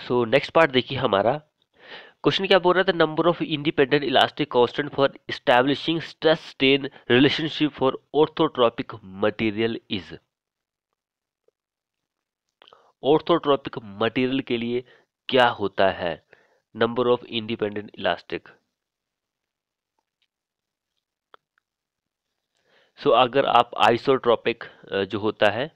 So next part देखिए हमारा question क्या बोल रहा था, number of independent elastic constant for establishing stress strain relationship for orthotropic material is. Orthotropic material के लिए क्या होता है नंबर ऑफ इंडिपेंडेंट इलास्टिक। सो अगर आप आइसोट्रोपिक जो होता है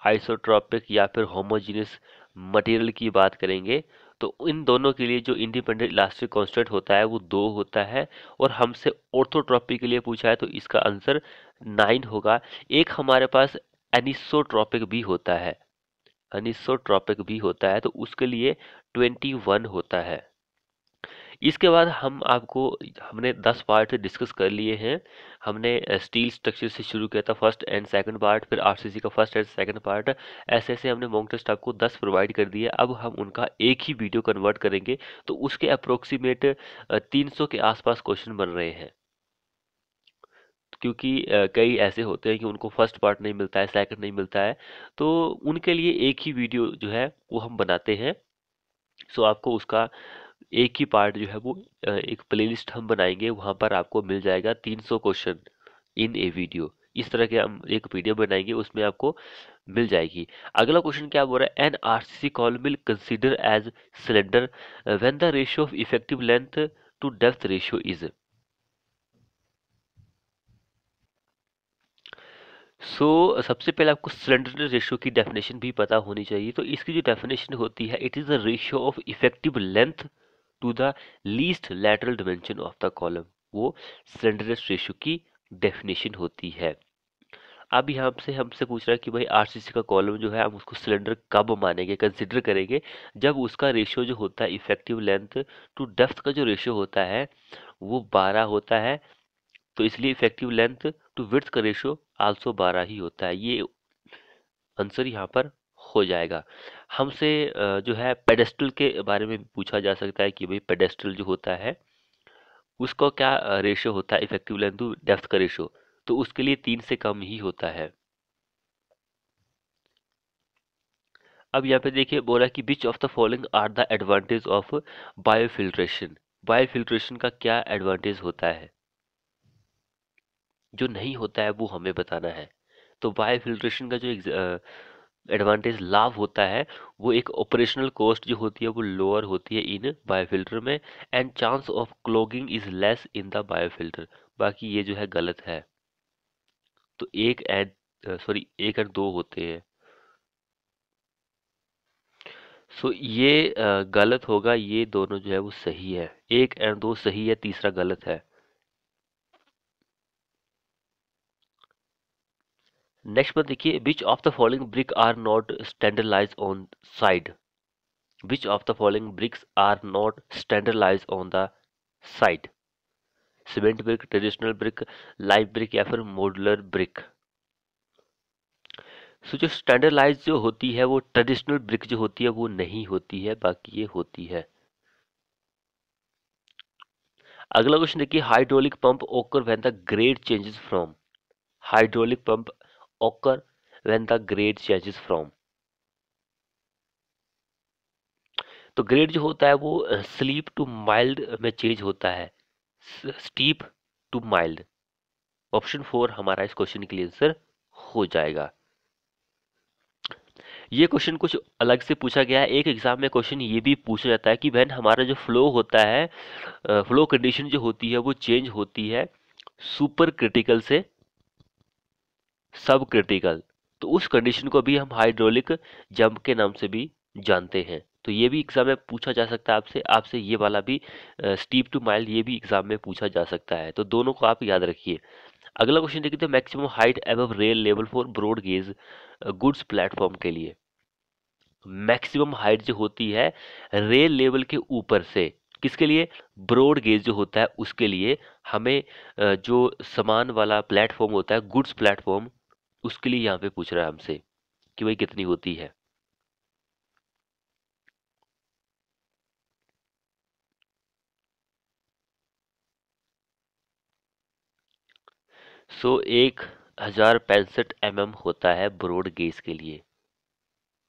आइसोट्रोपिक या फिर होमोजीनियस मटेरियल की बात करेंगे तो इन दोनों के लिए जो इंडिपेंडेंट इलास्टिक कांस्टेंट होता है वो 2 होता है। और हमसे ऑर्थोट्रोपिक के लिए पूछा है तो इसका आंसर 9 होगा। एक हमारे पास एनिसोट्रोपिक भी होता है, अनिसोट्रोपिक भी होता है तो उसके लिए 21 होता है। इसके बाद हमने 10 पार्ट डिस्कस कर लिए हैं। हमने स्टील स्ट्रक्चर से शुरू किया था, फर्स्ट एंड सेकंड पार्ट, फिर आरसीसी का फर्स्ट एंड सेकंड पार्ट। ऐसे ऐसे हमने मॉक टेस्ट आपको 10 प्रोवाइड कर दिए। अब हम उनका एक ही वीडियो कन्वर्ट करेंगे तो उसके अप्रोक्सीमेट 300 के आसपास क्वेश्चन बन रहे हैं। क्योंकि कई ऐसे होते हैं कि उनको फर्स्ट पार्ट नहीं मिलता है, सेकंड नहीं मिलता है, तो उनके लिए एक ही वीडियो जो है वो हम बनाते हैं। सो आपको उसका एक ही पार्ट जो है वो एक प्लेलिस्ट हम बनाएंगे, वहां पर आपको मिल जाएगा 300 क्वेश्चन इन ए वीडियो। इस तरह के हम एक वीडियो बनाएंगे, उसमें आपको मिल जाएगी। अगला क्वेश्चन क्या बोल रहा है, an RCC column will consider as cylinder when the ratio of effective length to depth ratio is. सबसे पहले आपको सिलेंडर रेशियो की डेफिनेशन भी पता होनी चाहिए। तो इसकी जो डेफिनेशन होती है, it is the ratio of effective length to the least lateral dimension of the column. वो सिलेंडरनेस रेशियो की डेफिनेशन होती है। अब यहाँ से हमसे पूछ रहा है कि भाई आरसीसी का कॉलम जो है हम उसको सिलेंडर कब मानेंगे, कंसिडर करेंगे, जब उसका रेशियो जो होता है इफेक्टिव लेंथ टू डेप्थ का जो रेशियो होता है वो 12 होता है। तो इसलिए इफेक्टिव लेंथ टू विड्थ का रेशियो आल्सो 12 ही होता है। ये आंसर यहाँ पर हो जाएगा। हमसे जो है पेडेस्टल के बारे में पूछा जा सकता है कि भाई पेडेस्टल जो होता है उसका क्या रेशियो होता है इफेक्टिव लेंथ टू डेप्थ का रेशियो, तो उसके लिए 3 से कम ही होता है। अब यहाँ पे देखिए बोला कि which of the following are the advantage of biofiltration. Biofiltration का क्या एडवांटेज होता है, जो नहीं होता है वो हमें बताना है। तो बायोफिल्ट्रेशन का जो एडवांटेज लाभ होता है वो एक ऑपरेशनल कॉस्ट जो होती है वो लोअर होती है इन बायोफिल्टर में, and chance of clogging is less in the biofilter. बाकी ये जो है गलत है। तो एक एंड दो होते हैं। ये गलत होगा, ये दोनों जो है वो सही है। एक एंड दो सही है, तीसरा गलत है। नेक्स्ट पर देखिए, which of the following brick are not standardize on side. Which of the following bricks are not standardize on the side. Cement brick, traditional brick, live brick या फिर मॉड्यूलर ब्रिक। जो स्टैंडर्डाइज जो होती है वो traditional brick जो होती है वो नहीं होती है, बाकी ये होती है। अगला क्वेश्चन देखिए, hydraulic pump occur when the grade changes from. Hydraulic pump occur when the grade changes from. तो ग्रेड जो होता है वो स्लीप टू माइल्ड में चेंज होता है, स्टीप टू माइल्ड। ऑप्शन 4 हमारा इस क्वेश्चन के लिए आंसर हो जाएगा। ये क्वेश्चन कुछ अलग से पूछा गया है। एक एग्जाम में क्वेश्चन ये भी पूछा जाता है कि व्हेन हमारा जो फ्लो होता है, फ्लो कंडीशन जो होती है वो चेंज होती है सुपर क्रिटिकल से सब क्रिटिकल, तो उस कंडीशन को भी हम हाइड्रोलिक जंप के नाम से भी जानते हैं। तो ये भी एग्जाम में पूछा जा सकता है आपसे। आपसे ये वाला भी स्टीप टू माइल्ड ये भी एग्जाम में पूछा जा सकता है, तो दोनों को आप याद रखिए। अगला क्वेश्चन देखिए, तो maximum height above rail level for broad gauge goods platform के लिए। मैक्सिमम हाइट जो होती है रेल लेवल के ऊपर से, किसके लिए, ब्रॉड गेज जो होता है उसके लिए हमें जो सामान वाला प्लेटफॉर्म होता है गुड्स प्लेटफॉर्म, उसके लिए यहाँ पे पूछ रहा है हमसे कि भाई कितनी होती है। सो 1065 mm होता है ब्रॉड गेज के लिए,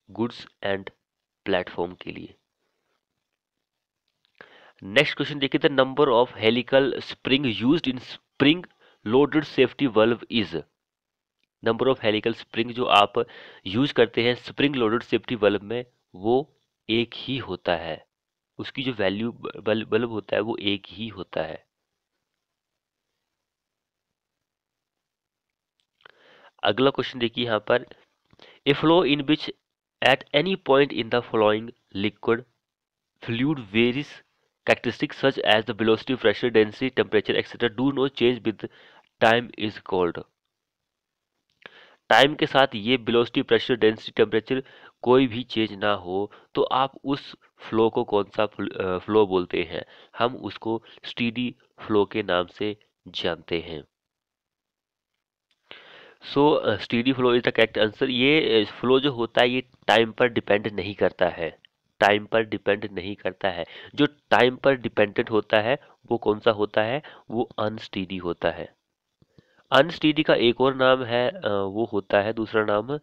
गुड्स एंड प्लेटफॉर्म के लिए। नेक्स्ट क्वेश्चन देखिए, the number of helical spring used in spring loaded safety valve is. Number of helical spring जो आप यूज करते हैं स्प्रिंग लोडेड सेफ्टी वाल्व में, वो एक ही होता है। उसकी जो वैल्यू बल्ब होता है वो एक ही होता है। अगला क्वेश्चन देखिए यहाँ पर, ए flow in which at any point in the flowing liquid fluid varies characteristics such as the velocity, pressure, density, temperature, etc. do not change with time is called। Time के साथ ये वेलोसिटी, प्रेशर, डेंसिटी, टेम्परेचर कोई भी change ना हो तो आप उस फ्लो को कौन सा फ्लो बोलते हैं? हम उसको स्टीडी फ्लो के नाम से जानते हैं। So steady flow is the correct answer. ये फ्लो जो होता है ये टाइम पर डिपेंड नहीं करता है। टाइम पर डिपेंड नहीं करता है। जो टाइम पर डिपेंडेंट होता है वो कौन सा होता है? वो अनस्टीडी होता है। अनस्टीडी का एक और नाम है, वो होता है दूसरा नाम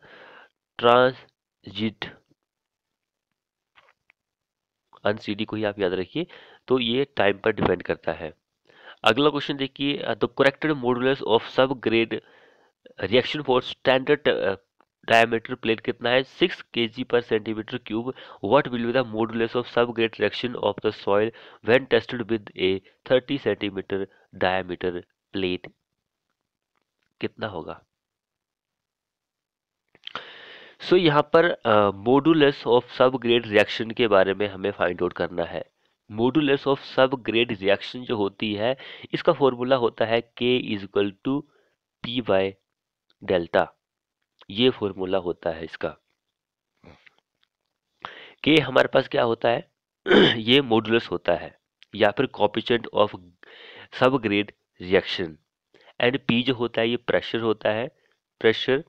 ट्रांजिट। अनस्टीडी को ही आप याद रखिए। तो ये टाइम पर डिपेंड करता है। अगला क्वेश्चन देखिए, the corrected modulus of sub grade reaction for standard diameter plate कितना है? 6 kg पर centimetre cube. What will be the modulus of sub grade reaction of the soil when tested with a 30 centimetre diameter plate? कितना होगा? So यहाँ पर modulus of sub grade reaction के बारे में हमें फाइंड आउट करना है। Modulus of sub grade reaction जो होती है इसका फॉर्मूला होता है K is equal to P by delta. ये फॉर्मूला होता है इसका। K हमारे पास क्या होता है? ये मॉडुलस होता है या फिर coefficient of sub grade reaction. And P जो होता है ये प्रेशर होता है, प्रेशर।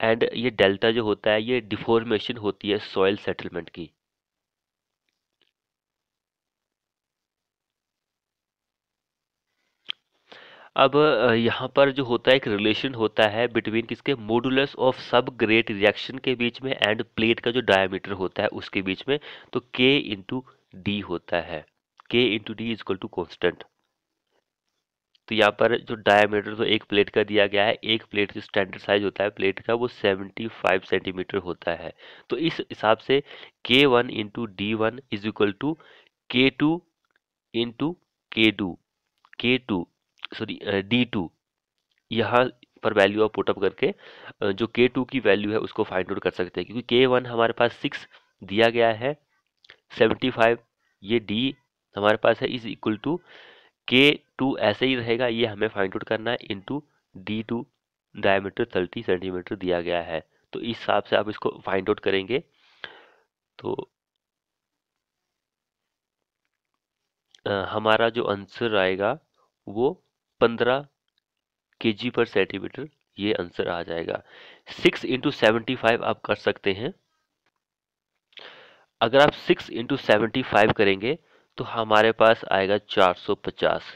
एंड ये डेल्टा जो होता है ये डिफॉर्मेशन होती है सॉइल सेटलमेंट की। अब यहाँ पर जो होता है एक रिलेशन होता है बिटवीन किसके? Modulus of sub grade reaction के बीच में एंड प्लेट का जो डायमीटर होता है उसके बीच में। तो K इंटू डी होता है। K into D is equal to constant. तो यहाँ पर जो डायमीटर तो एक प्लेट का दिया गया है, एक प्लेट की स्टैंडर्ड साइज होता है प्लेट का वो 75 सेंटीमीटर होता है। तो इस हिसाब से K1 into D one is equal to K2 into K2 sorry D2। यहाँ पर वैल्यू आप पुटअप करके जो K2 की वैल्यू है उसको फाइंड आउट कर सकते हैं, क्योंकि K1 हमारे पास 6 दिया गया है, 75 ये D हमारे पास है इज इक्वल टू K2 ऐसे ही रहेगा, ये हमें फाइंड आउट करना है इंटू D2 डायमीटर 30 सेंटीमीटर दिया गया है। तो इस हिसाब से आप इसको फाइंड आउट करेंगे तो हमारा जो आंसर आएगा वो 15 kg पर सेंटीमीटर ये आंसर आ जाएगा। 6 इंटू 75 आप कर सकते हैं। अगर आप 6 इंटू 75 करेंगे तो हमारे पास आएगा 450।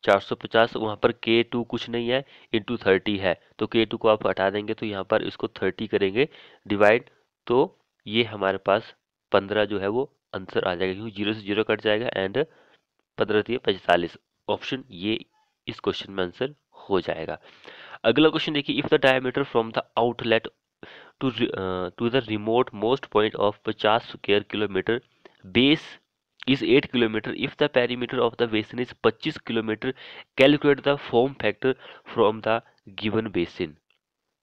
450 वहाँ पर K2 कुछ नहीं है, इंटू 30 है, तो K2 को आप हटा देंगे तो यहाँ पर इसको 30 करेंगे डिवाइड, तो ये हमारे पास 15 जो है वो आंसर आ जाएगा, क्योंकि 0 से 0 कट जाएगा एंड 15 45। ऑप्शन ये इस क्वेश्चन में आंसर हो जाएगा। अगला क्वेश्चन देखिए, if the diameter from the outlet to the remote most point of 50 square kilometer base is 8 kilometer, if the perimeter of the basin is 25 kilometer, calculate the form factor from the given basin।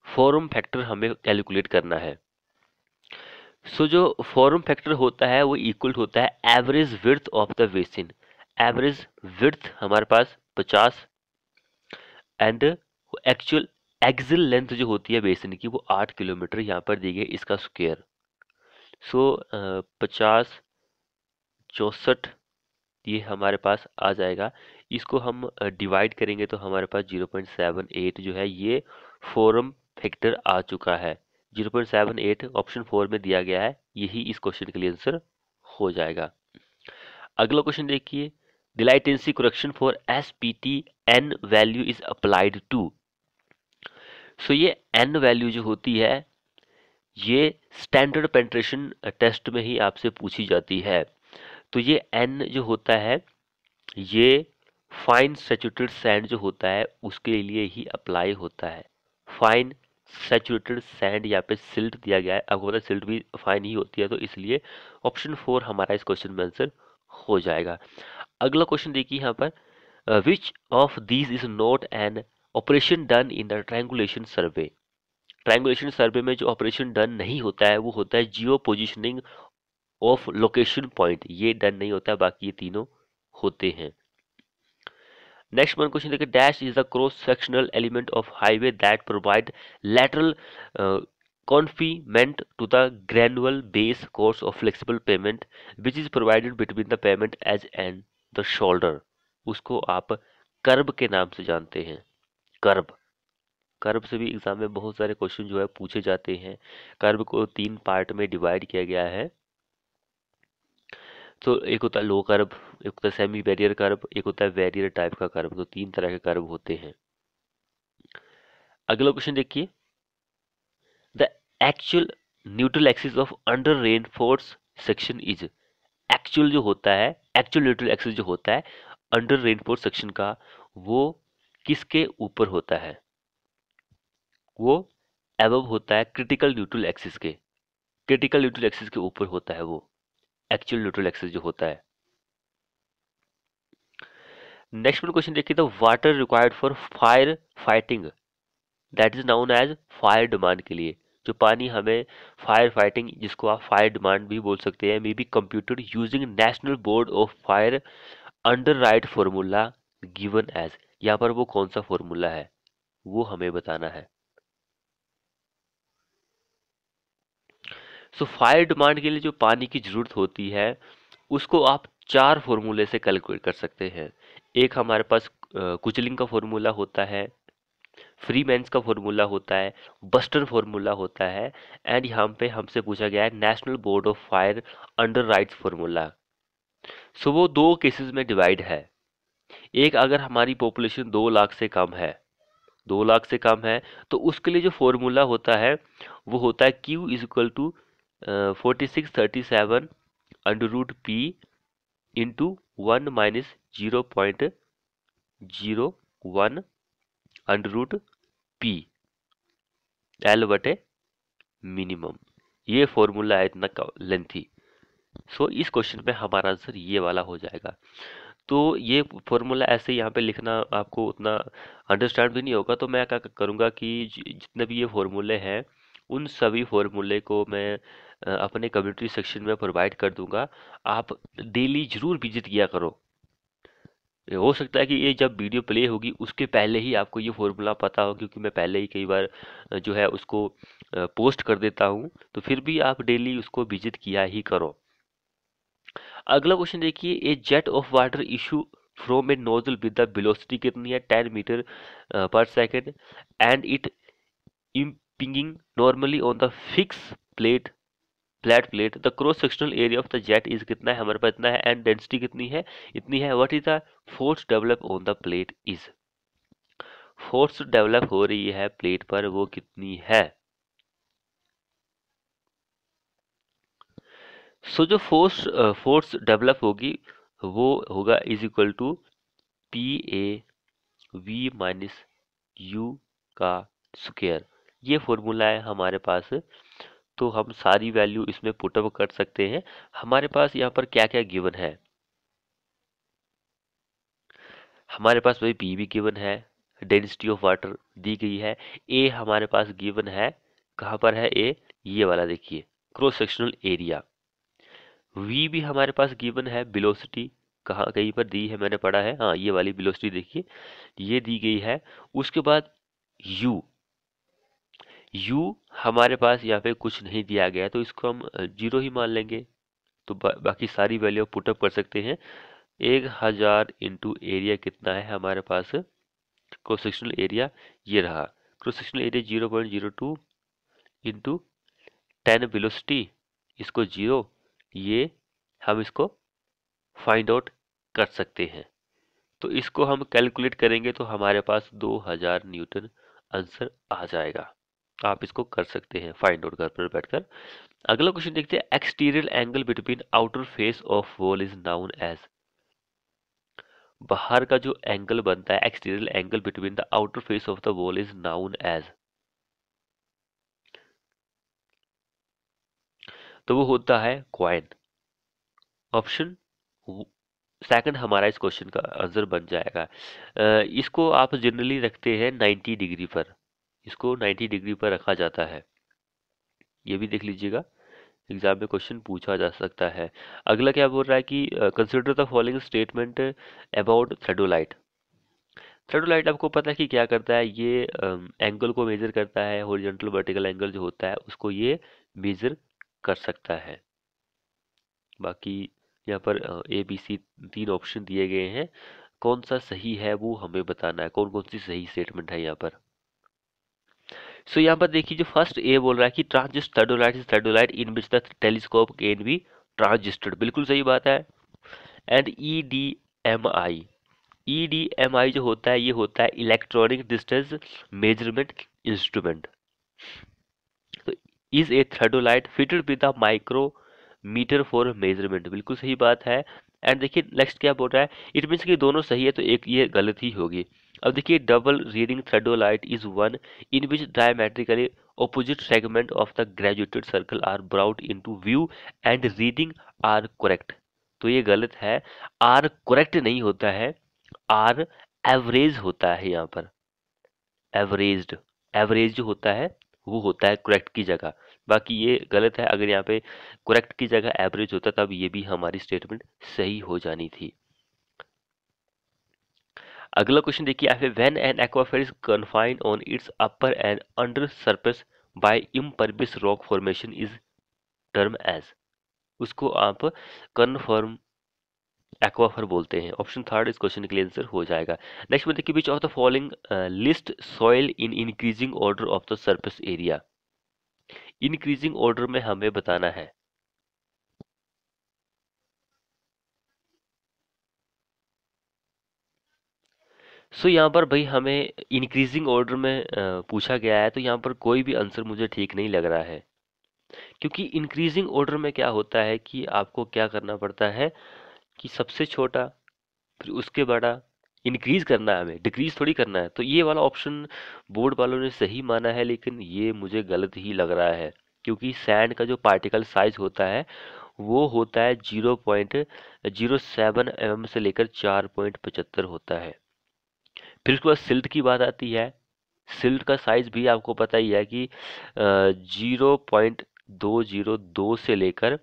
Form factor हमें calculate करना है। सो जो form factor होता है वो equal होता है average width of the basin. Average width हमारे पास 50 एंड एक्चुअल एक्सिल लेंथ जो होती है बेसिन की वो 8 किलोमीटर यहाँ पर दी गई, इसका स्क्वायर। सो 50 64 ये हमारे पास आ जाएगा। इसको हम डिवाइड करेंगे तो हमारे पास 0.78 जो है ये फॉर्म फैक्टर आ चुका है। 0.78 ऑप्शन 4 में दिया गया है, यही इस क्वेश्चन के लिए आंसर हो जाएगा। अगला क्वेश्चन देखिए, the latency correction for SPT N value is applied to. So ये एन वैल्यू जो होती है ये स्टैंडर्ड पेनिट्रेशन टेस्ट में ही आपसे पूछी जाती है। तो ये n जो होता है ये फाइन सैचुरेटेड सैंड जो होता है उसके लिए ही अप्लाई होता है। फाइन सैचुरेटेड सैंड यहाँ पे सिल्ट दिया गया है, आपको पता है सिल्ट भी फाइन ही होती है, तो इसलिए ऑप्शन 4 हमारा इस क्वेश्चन में आंसर हो जाएगा। अगला क्वेश्चन देखिए यहाँ पर, which of these is not an operation done in the triangulation survey. Triangulation survey में जो ऑपरेशन डन नहीं होता है वो होता है जियो पोजिशनिंग ऑफ लोकेशन पॉइंट, ये डन नहीं होता है, बाकी ये तीनों होते हैं। नेक्स्ट वन क्वेश्चन देखिए, dash is the cross sectional element of highway that provide lateral confinement to the granular base course of flexible pavement which is provided between the pavement edge and the shoulder। उसको आप कर्ब के नाम से जानते हैं। कर्ब, कर्ब से भी एग्जाम में बहुत सारे क्वेश्चन जो है पूछे जाते हैं। कर्ब को 3 पार्ट में डिवाइड किया गया है। तो एक होता है लो कर्व, एक होता है सेमी बैरियर कर्व, एक होता है बैरियर टाइप का कर्व। तो 3 तरह के कर्व होते हैं। अगला क्वेश्चन देखिए, the actual neutral axis of under reinforce section is. Actual जो होता है, एक्चुअल न्यूट्रल एक्सिस जो होता है अंडर रेनफोर्स सेक्शन का, वो किसके ऊपर होता है? वो एबव होता है क्रिटिकल न्यूट्रल एक्सिस के। क्रिटिकल न्यूट्रल एक्सिस के ऊपर होता है वो एक्चुअल न्यूट्रल एक्सिस जो होता है। नेक्स्ट वन क्वेश्चन देखिए, the water required for fire fighting that is known as fire demand के लिए, जो पानी हमें फायर फाइटिंग, जिसको आप फायर डिमांड भी बोल सकते हैं, may be computed using National board of fire Underwriter formula given as. यहाँ पर वो कौन सा फॉर्मूला है वो हमें बताना है। सो फायर डिमांड के लिए जो पानी की जरूरत होती है उसको आप 4 फॉर्मूले से कैलकुलेट कर सकते हैं। एक हमारे पास कुचलिंग का फॉर्मूला होता है, फ्रीमैन्स का फॉर्मूला होता है, बस्टर फॉर्मूला होता है, एंड यहाँ पे हमसे पूछा गया है national board of fire underwriters formula. So वो 2 केसेस में डिवाइड है। एक, अगर हमारी पॉपुलेशन 2 लाख से कम है, 2 लाख से कम है, तो उसके लिए जो फॉर्मूला होता है वो होता है Q is equal to 4637 under root P into 1 minus 0.01 under root P L बटे मिनिमम। ये फॉर्मूला है इतना लेंथी। सो इस क्वेश्चन में हमारा आंसर ये वाला हो जाएगा। तो ये फॉर्मूला ऐसे यहाँ पे लिखना आपको उतना अंडरस्टैंड भी नहीं होगा, तो मैं क्या करूँगा कि जितने भी ये फॉर्मूले हैं उन सभी फॉर्मूले को मैं अपने कम्युनिटी सेक्शन में प्रोवाइड कर दूंगा। आप डेली जरूर विजिट किया करो। हो सकता है कि ये जब वीडियो प्ले होगी उसके पहले ही आपको ये फॉर्मूला पता हो, क्योंकि मैं पहले ही कई बार जो है उसको पोस्ट कर देता हूँ, तो फिर भी आप डेली उसको विजिट किया ही करो। अगला क्वेश्चन देखिए, a jet of water issue from a nozzle with the velocity कितनी है 10 metre per second and it impinging normally on the fixed flat plate, the cross sectional area of the jet is कितना है हमारे पास इतना है, and density कितनी है इतनी है। What is the force develop on the plate is. Force develop हो रही है प्लेट पर वो कितनी है? सो जो फोर्स डेवलप होगी वो होगा is equal to P A V minus U का स्क्वायर। ये फॉर्मूला है हमारे पास, तो हम सारी वैल्यू इसमें पुटअप कर सकते हैं। हमारे पास यहाँ पर क्या क्या गिवन है? हमारे पास भाई पी भी गिवन है, डेंसिटी ऑफ वाटर दी गई है, ए हमारे पास गिवन है। कहाँ पर है ए? ये वाला देखिए, क्रॉस सेक्शनल एरिया। वी भी हमारे पास गिवन है, वेलोसिटी कहाँ कहीं पर दी है मैंने पढ़ा है, हाँ ये वाली वेलोसिटी देखिए ये दी गई है। उसके बाद यू, यू हमारे पास यहाँ पे कुछ नहीं दिया गया है, तो इसको हम 0 ही मान लेंगे। तो बाकी सारी वैल्यू पुटअप कर सकते हैं। 1000 इंटू एरिया कितना है हमारे पास, क्रॉस सेक्शनल एरिया ये रहा। Cross sectional area 0.02 into 10 velocity, इसको 0, ये हम इसको फाइंड आउट कर सकते हैं। तो इसको हम कैलकुलेट करेंगे तो हमारे पास 2000 न्यूटन आंसर आ जाएगा। आप इसको कर सकते हैं फाइंड आउट घर पर बैठकर। अगला क्वेश्चन देखते हैं, exterior angle between outer face of wall is known as. बाहर का जो एंगल बनता है, exterior angle between the outer face of the wall is known as, तो वो होता है क्वाइन। ऑप्शन सेकंड हमारा इस क्वेश्चन का आंसर बन जाएगा। इसको आप जनरली रखते हैं 90 डिग्री पर, इसको 90 डिग्री पर रखा जाता है, ये भी देख लीजिएगा, एग्जाम में क्वेश्चन पूछा जा सकता है। अगला क्या बोल रहा है कि consider the following statement about theodolite. Theodolite आपको पता है कि क्या करता है, ये एंगल को मेजर करता है, हॉरिजॉन्टल वर्टिकल एंगल जो होता है उसको ये मेजर कर सकता है। बाकी यहाँ पर ए बी सी 3 ऑप्शन दिए गए हैं, कौन सा सही है वो हमें बताना है, कौन कौन सी सही स्टेटमेंट है यहाँ पर। सो यहाँ पर देखिए, जो फर्स्ट ए बोल रहा है कि transit theodolite is theodolite in which the telescope can be transited, बिल्कुल सही बात है। And E D M I जो होता है, ये होता है इलेक्ट्रॉनिक डिस्टेंस मेजरमेंट इंस्ट्रूमेंट। तो is a theodolite fitted with a micrometer for measurement, बिल्कुल सही बात है। एंड देखिए नेक्स्ट क्या बोल रहा है, इट मीन्स कि दोनों सही है तो एक ये गलत ही होगी। अब देखिए, double reading theodolite is one in which diametrically opposite segment of the graduated circle are brought into view and reading are correct, तो ये गलत है, आर करेक्ट नहीं होता है, आर एवरेज होता है यहाँ पर, एवरेज्ड, एवरेज जो होता है वो होता है करेक्ट की जगह, बाकी ये गलत है। अगर यहाँ पे करेक्ट की जगह एवरेज होता तब ये भी हमारी स्टेटमेंट सही हो जानी थी। अगला क्वेश्चन देखिए, आप when an aquifer is confined on its upper end under surface by impervious rock formation is term as, उसको आप कन्फर्म एक्वाफर बोलते हैं। ऑप्शन थर्ड इस क्वेश्चन के लिए आंसर हो जाएगा। नेक्स्ट में देखिए, which of the following list soil in increasing order of the surface area, increasing order में हमें बताना है। सो यहाँ पर भाई हमें इंक्रीजिंग ऑर्डर में पूछा गया है, तो यहाँ पर कोई भी आंसर मुझे ठीक नहीं लग रहा है, क्योंकि इंक्रीजिंग ऑर्डर में क्या होता है कि आपको क्या करना पड़ता है कि सबसे छोटा फिर उसके बड़ा इंक्रीज करना है, हमें डिक्रीज थोड़ी करना है। तो ये वाला ऑप्शन बोर्ड वालों ने सही माना है, लेकिन ये मुझे गलत ही लग रहा है, क्योंकि सैंड का जो पार्टिकल साइज होता है वो होता है 0.07 mm से लेकर 4.75 होता है। फिर उसके बाद सिल्ट की बात आती है, सिल्ट का साइज भी आपको पता ही है कि 0.202 से लेकर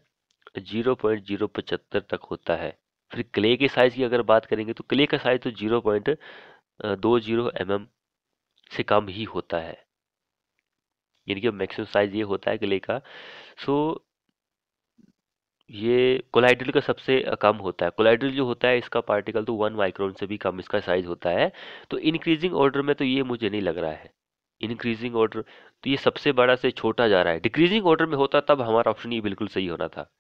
0.075 तक होता है। फिर क्ले के साइज की अगर बात करेंगे तो क्ले का साइज तो 0.20 mm से कम ही होता है, यानी कि मैक्सिमम साइज ये होता है क्ले का। सो ये कोलाइडल का सबसे कम होता है, कोलाइडल जो होता है इसका पार्टिकल तो 1 माइक्रोन से भी कम इसका साइज होता है। तो इंक्रीजिंग ऑर्डर में तो ये मुझे नहीं लग रहा है, इंक्रीजिंग ऑर्डर तो ये सबसे बड़ा से छोटा जा रहा है। डिक्रीजिंग ऑर्डर में होता तब हमारा ऑप्शन ये बिल्कुल सही होना था।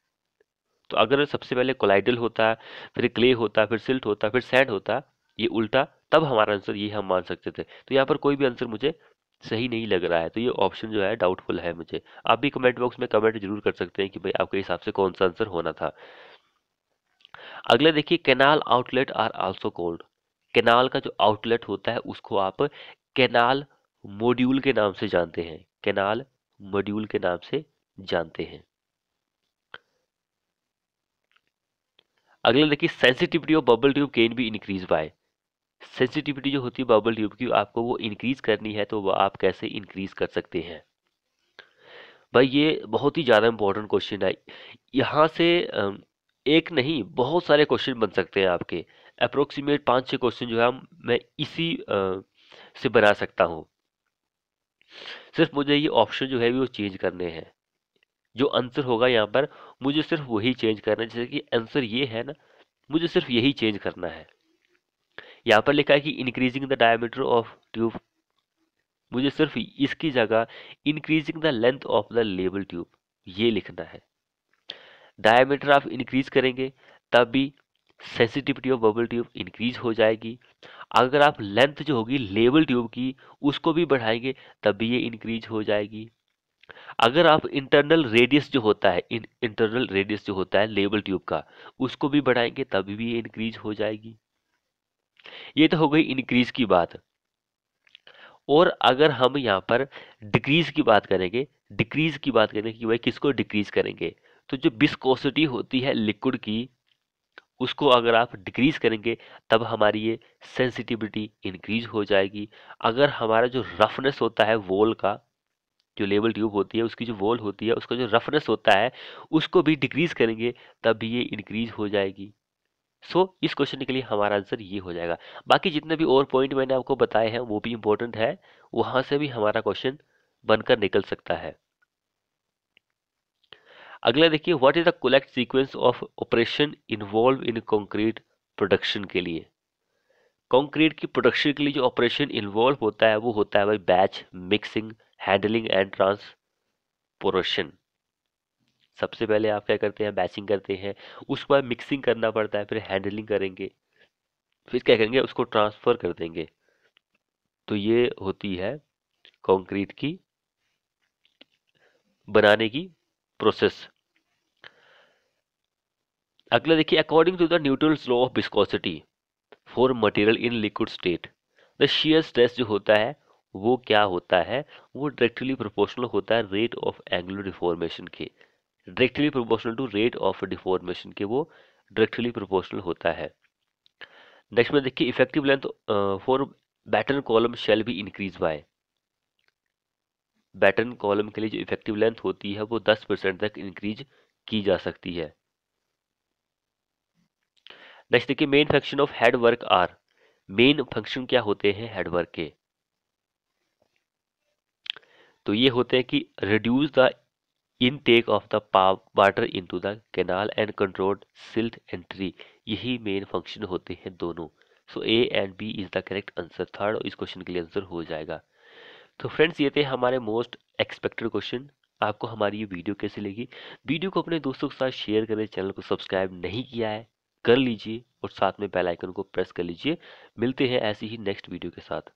तो अगर सबसे पहले कोलाइडल होता, फिर क्ले होता, फिर सिल्ट होता, फिर सैंड होता, ये उल्टा, तब हमारा आंसर ये हम मान सकते थे। तो यहाँ पर कोई भी आंसर मुझे सही नहीं लग रहा है, तो ये ऑप्शन जो है डाउटफुल है मुझे। आप भी कमेंट बॉक्स में कमेंट जरूर कर सकते हैं कि भाई आपके हिसाब से कौन सा आंसर होना था। अगला देखिए, canal outlet are also called, canal का जो आउटलेट होता है उसको आप कैनाल मॉड्यूल के नाम से जानते हैं, कैनाल मॉड्यूल के नाम से जानते हैं। अगला देखिए, sensitivity of bubble tube can be increase bye, sensitivity जो होती है बबल ट्यूब की आपको वो इंक्रीज करनी है, तो वो आप कैसे इंक्रीज कर सकते हैं। भाई ये बहुत ही ज़्यादा इंपॉर्टेंट क्वेश्चन है, यहाँ से एक नहीं बहुत सारे क्वेश्चन बन सकते हैं आपके, अप्रोक्सीमेट 5-6 क्वेश्चन जो है मैं इसी से बना सकता हूँ। सिर्फ मुझे ये ऑप्शन जो है वो चेंज करने हैं, जो आंसर होगा यहाँ पर मुझे सिर्फ वही चेंज करना है। जैसे कि आंसर ये है ना, मुझे सिर्फ यही चेंज करना है। यहाँ पर लिखा है कि increasing the diameter of tube, मुझे सिर्फ इसकी जगह increasing the length of the label tube ये लिखना है। डायमीटर आप इंक्रीज करेंगे तब भी sensitivity of bubble tube increase हो जाएगी। अगर आप लेंथ जो होगी लेवल ट्यूब की उसको भी बढ़ाएंगे तब भी ये इंक्रीज हो जाएगी। अगर आप इंटरनल रेडियस जो होता है इंटरनल रेडियस जो होता है लेवल ट्यूब का उसको भी बढ़ाएंगे तभी भी ये इंक्रीज हो जाएगी। ये तो हो गई इंक्रीज की बात। और अगर हम यहाँ पर डिक्रीज की बात करेंगे, डिक्रीज की बात करेंगे कि भाई किसको डिक्रीज करेंगे, तो जो विस्कोसिटी होती है लिक्विड की उसको अगर आप डिक्रीज करेंगे तब हमारी ये सेंसिटिविटी इंक्रीज हो जाएगी। अगर हमारा जो रफनेस होता है वॉल का, जो लेवल ट्यूब होती है उसकी जो वॉल होती है उसका जो रफनेस होता है उसको भी डिक्रीज करेंगे तब भी ये इंक्रीज हो जाएगी। इस क्वेश्चन के लिए हमारा आंसर ये हो जाएगा। बाकी जितने भी और पॉइंट मैंने आपको बताए हैं वो भी इंपॉर्टेंट है, वहां से भी हमारा क्वेश्चन बनकर निकल सकता है। अगला देखिए, what is the correct sequence of operation involve in concrete production के लिए। कंक्रीट की प्रोडक्शन के लिए जो ऑपरेशन इन्वॉल्व होता है वो होता है भाई batch, mixing, handling and transportation. सबसे पहले आप क्या करते हैं, बैचिंग करते हैं, उसके बाद मिक्सिंग करना पड़ता है, फिर हैंडलिंग करेंगे, फिर क्या करेंगे उसको ट्रांसफर कर देंगे। तो ये होती है कंक्रीट की बनाने की प्रोसेस। अगला देखिए, according to the Newton's law of viscosity for material in liquid state, the shear stress जो होता है वो क्या होता है, वो डायरेक्टली प्रोपोर्शनल होता है रेट ऑफ एंगुलर डिफॉर्मेशन के। Directly proportional to rate of deformation के वो डायरेक्टली प्रोपोर्शनल होता है। नेक्स्ट में देखिए, effective length for batten column shall be increase by. Batten column के लिए जो इफेक्टिव लेंथ होती है वो 10% तक इंक्रीज की जा सकती है। नेक्स्ट देखिए, main function of head work are. Main function क्या होते हैं हेड वर्क के, तो ये होते हैं कि reduce the intake of the water into the canal and control silt entry. यही मेन फंक्शन होते हैं दोनों। A and B is the correct answer. Third इस क्वेश्चन के लिए आंसर हो जाएगा। तो फ्रेंड्स ये थे हमारे मोस्ट एक्सपेक्टेड क्वेश्चन। आपको हमारी ये वीडियो कैसी लगी, वीडियो को अपने दोस्तों के साथ शेयर करें, चैनल को सब्सक्राइब नहीं किया है कर लीजिए और साथ में बेल आइकन को प्रेस कर लीजिए। मिलते हैं ऐसी ही नेक्स्ट वीडियो के साथ।